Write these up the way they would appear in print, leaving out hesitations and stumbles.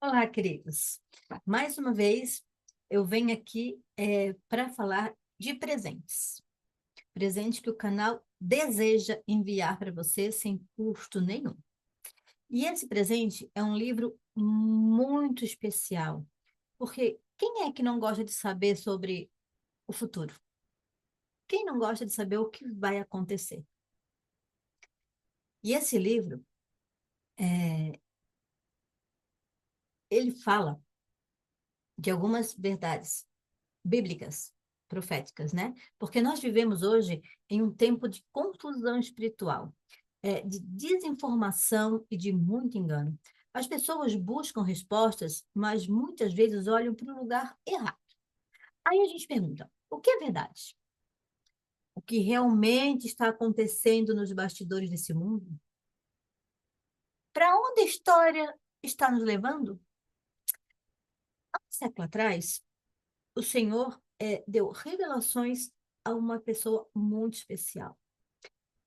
Olá, queridos. Mais uma vez, eu venho aqui para falar de presentes. Presente que o canal deseja enviar para você sem custo nenhum. E esse presente é um livro muito especial, porque quem é que não gosta de saber sobre o futuro? Quem não gosta de saber o que vai acontecer? E esse livro, ele fala de algumas verdades bíblicas, proféticas, né? Porque nós vivemos hoje em um tempo de confusão espiritual, de desinformação e de muito engano. As pessoas buscam respostas, mas muitas vezes olham para o lugar errado. Aí a gente pergunta: o que é verdade? O que realmente está acontecendo nos bastidores desse mundo? Para onde a história está nos levando? Há um século atrás, o Senhor deu revelações a uma pessoa muito especial,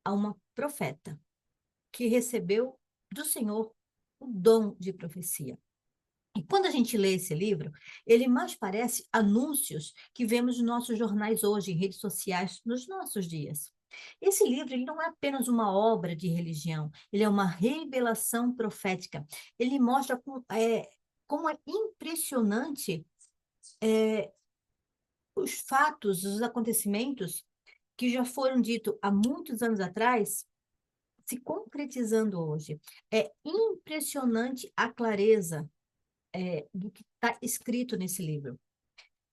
a uma profeta que recebeu do Senhor o dom de profecia. E quando a gente lê esse livro, ele mais parece anúncios que vemos nos nossos jornais hoje, em redes sociais, nos nossos dias. Esse livro ele não é apenas uma obra de religião, ele é uma revelação profética. Ele mostra como é impressionante os fatos, os acontecimentos que já foram ditos há muitos anos atrás se concretizando hoje. É impressionante a clareza do que está escrito nesse livro.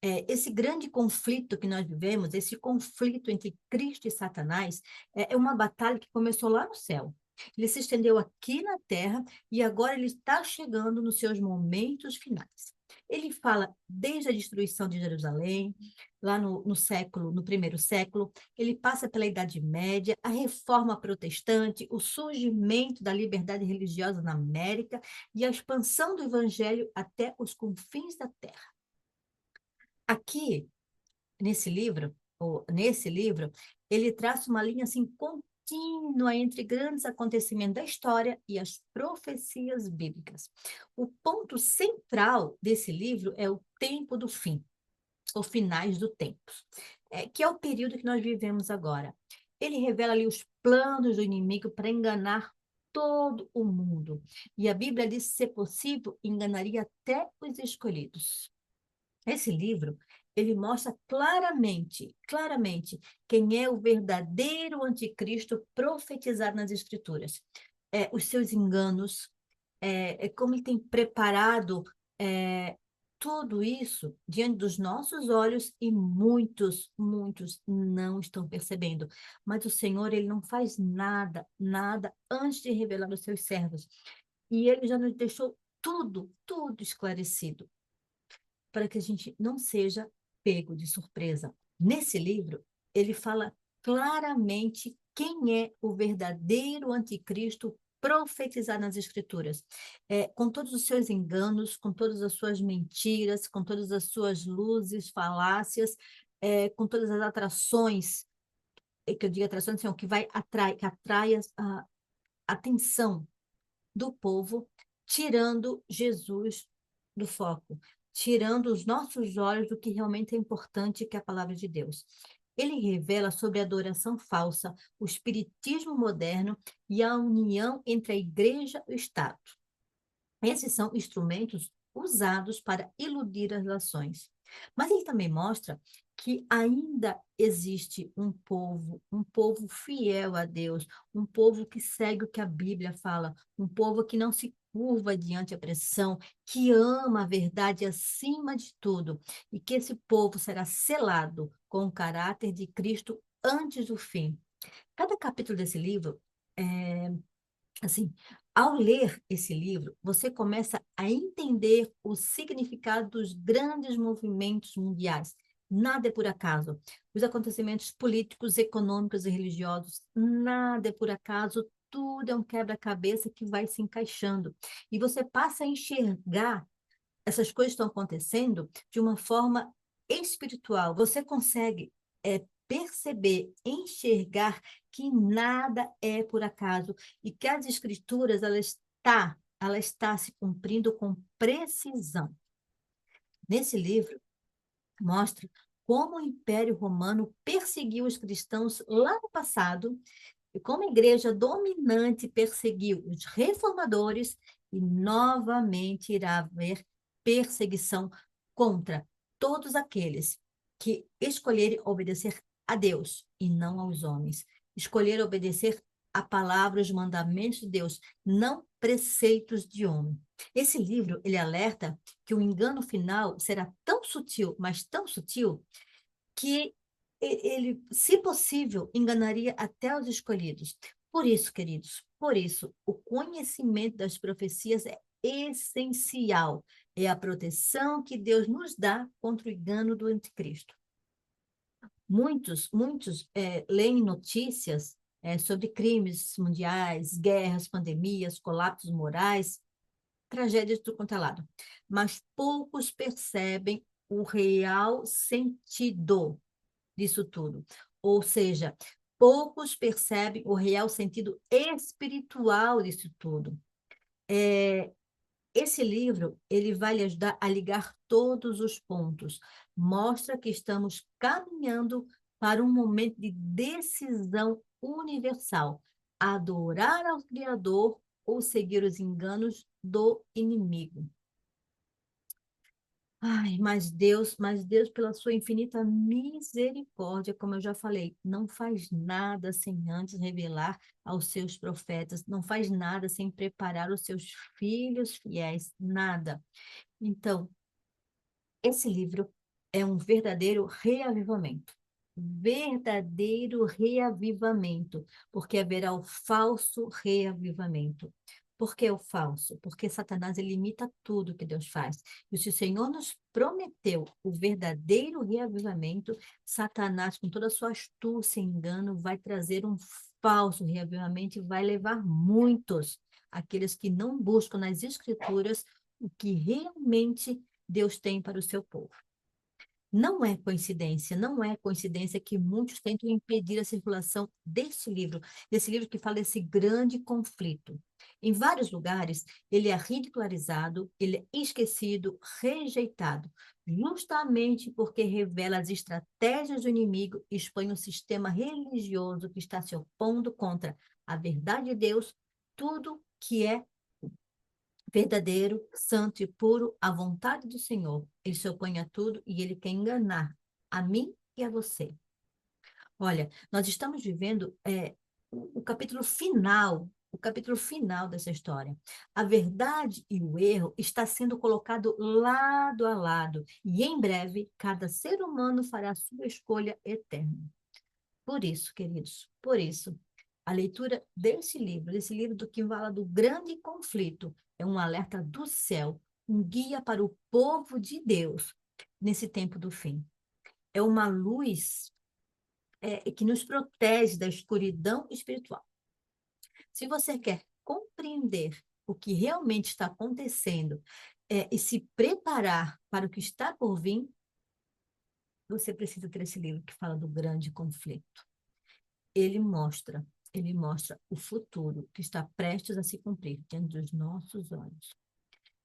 Esse grande conflito que nós vivemos, esse conflito entre Cristo e Satanás, é uma batalha que começou lá no céu. Ele se estendeu aqui na terra e agora ele está chegando nos seus momentos finais. Ele fala desde a destruição de Jerusalém, lá no primeiro século, ele passa pela Idade Média, a reforma protestante, o surgimento da liberdade religiosa na América e a expansão do evangelho até os confins da terra. Aqui, nesse livro, ele traça uma linha assim contínua entre grandes acontecimentos da história e as profecias bíblicas. O ponto central desse livro é o tempo do fim, ou finais do tempo, que é o período que nós vivemos agora. Ele revela ali os planos do inimigo para enganar todo o mundo. E a Bíblia diz, se possível, enganaria até os escolhidos. Esse livro, ele mostra claramente, quem é o verdadeiro anticristo profetizado nas Escrituras. Os seus enganos, como ele tem preparado tudo isso diante dos nossos olhos e muitos não estão percebendo. Mas o Senhor, ele não faz nada antes de revelar aos seus servos. E ele já nos deixou tudo esclarecido para que a gente não seja pego de surpresa. Nesse livro, ele fala claramente quem é o verdadeiro anticristo profetizado nas Escrituras, com todos os seus enganos, com todas as suas mentiras, com todas as suas luzes, falácias, com todas as atrações, que eu digo atrações, assim, que atrai a atenção do povo, tirando Jesus do foco, tirando os nossos olhos do que realmente é importante, que é a palavra de Deus. Ele revela sobre a adoração falsa, o espiritismo moderno e a união entre a igreja e o Estado. Esses são instrumentos usados para iludir as nações. Mas ele também mostra que ainda existe um povo fiel a Deus, um povo que segue o que a Bíblia fala, um povo que não se curva diante da pressão, que ama a verdade acima de tudo, e que esse povo será selado com o caráter de Cristo antes do fim. Cada capítulo desse livro é, assim, ao ler esse livro, você começa a entender o significado dos grandes movimentos mundiais. Nada é por acaso. Os acontecimentos políticos, econômicos e religiosos, nada é por acaso. Tudo é um quebra-cabeça que vai se encaixando. E você passa a enxergar essas coisas que estão acontecendo de uma forma espiritual. Você consegue perceber, enxergar que nada é por acaso e que as escrituras, ela está ela está se cumprindo com precisão. Nesse livro, mostra como o Império Romano perseguiu os cristãos lá no passado e como a igreja dominante perseguiu os reformadores e novamente irá haver perseguição contra todos aqueles que escolherem obedecer a Deus e não aos homens, escolher obedecer a palavra, os mandamentos de Deus, não preceitos de homem. Esse livro, ele alerta que o engano final será tão sutil, mas tão sutil, que ele, se possível, enganaria até os escolhidos. Por isso, queridos, por isso, o conhecimento das profecias é essencial. É a proteção que Deus nos dá contra o engano do anticristo. Muitos leem notícias sobre crimes mundiais, guerras, pandemias, colapsos morais, tragédias de tudo quanto é lado. Mas poucos percebem o real sentido disso tudo. Ou seja, poucos percebem o real sentido espiritual disso tudo. Esse livro, ele vai lhe ajudar a ligar todos os pontos. Mostra que estamos caminhando para um momento de decisão universal. Adorar ao Criador ou seguir os enganos do inimigo. Ai, mas Deus, pela sua infinita misericórdia, como eu já falei, não faz nada sem antes revelar aos seus profetas, não faz nada sem preparar os seus filhos fiéis, nada. Então, esse livro é um verdadeiro reavivamento. Verdadeiro reavivamento, porque haverá o falso reavivamento. Por que o falso? Porque Satanás ele imita tudo que Deus faz. E se o Senhor nos prometeu o verdadeiro reavivamento, Satanás, com toda a sua astúcia e engano, vai trazer um falso reavivamento e vai levar muitos, aqueles que não buscam nas Escrituras o que realmente Deus tem para o seu povo. Não é coincidência que muitos tentam impedir a circulação desse livro que fala desse grande conflito. Em vários lugares, ele é ridicularizado, ele é esquecido, rejeitado, justamente porque revela as estratégias do inimigo e expõe o sistema religioso que está se opondo contra a verdade de Deus, tudo que é verdadeiro, santo e puro, a vontade do Senhor. Ele se opõe a tudo e ele quer enganar a mim e a você. Olha, nós estamos vivendo o capítulo final dessa história. A verdade e o erro está sendo colocado lado a lado e em breve cada ser humano fará a sua escolha eterna. Por isso, queridos, por isso, a leitura desse livro do que fala do grande conflito, é um alerta do céu, um guia para o povo de Deus nesse tempo do fim. É uma luz que nos protege da escuridão espiritual. Se você quer compreender o que realmente está acontecendo e se preparar para o que está por vir, você precisa ter esse livro que fala do grande conflito. Ele mostra o futuro que está prestes a se cumprir diante dos nossos olhos.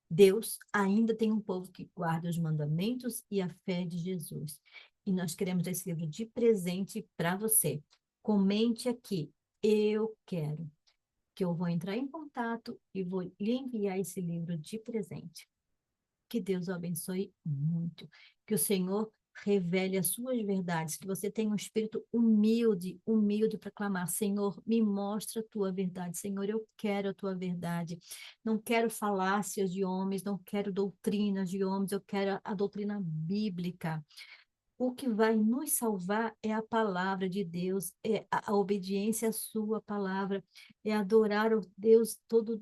Deus ainda tem um povo que guarda os mandamentos e a fé de Jesus. E nós queremos esse livro de presente para você. Comente aqui, eu quero, que eu vou entrar em contato e vou lhe enviar esse livro de presente. Que Deus o abençoe muito. Que o Senhor revele as suas verdades, que você tenha um espírito humilde para clamar, Senhor, me mostra a tua verdade, Senhor, eu quero a tua verdade, não quero falácias de homens, não quero doutrinas de homens, eu quero a doutrina bíblica. O que vai nos salvar é a palavra de Deus, é a obediência à sua palavra, é adorar o Deus todo,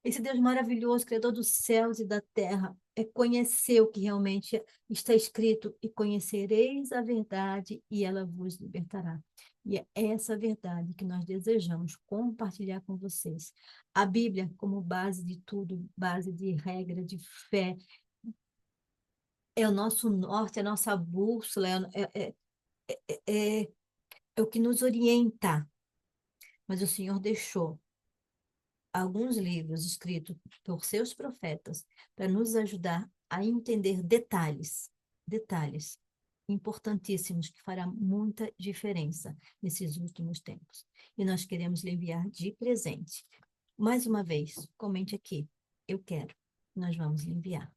esse Deus maravilhoso, Criador dos céus e da terra, é conhecer o que realmente está escrito e conhecereis a verdade e ela vos libertará. E é essa verdade que nós desejamos compartilhar com vocês. A Bíblia, como base de tudo, base de regra, de fé, é o nosso norte, é a nossa bússola, é o que nos orienta. Mas o Senhor deixou alguns livros escritos por seus profetas para nos ajudar a entender detalhes importantíssimos que fará muita diferença nesses últimos tempos. E nós queremos lhe enviar de presente. Mais uma vez, comente aqui. Eu quero. Nós vamos lhe enviar.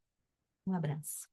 Um abraço.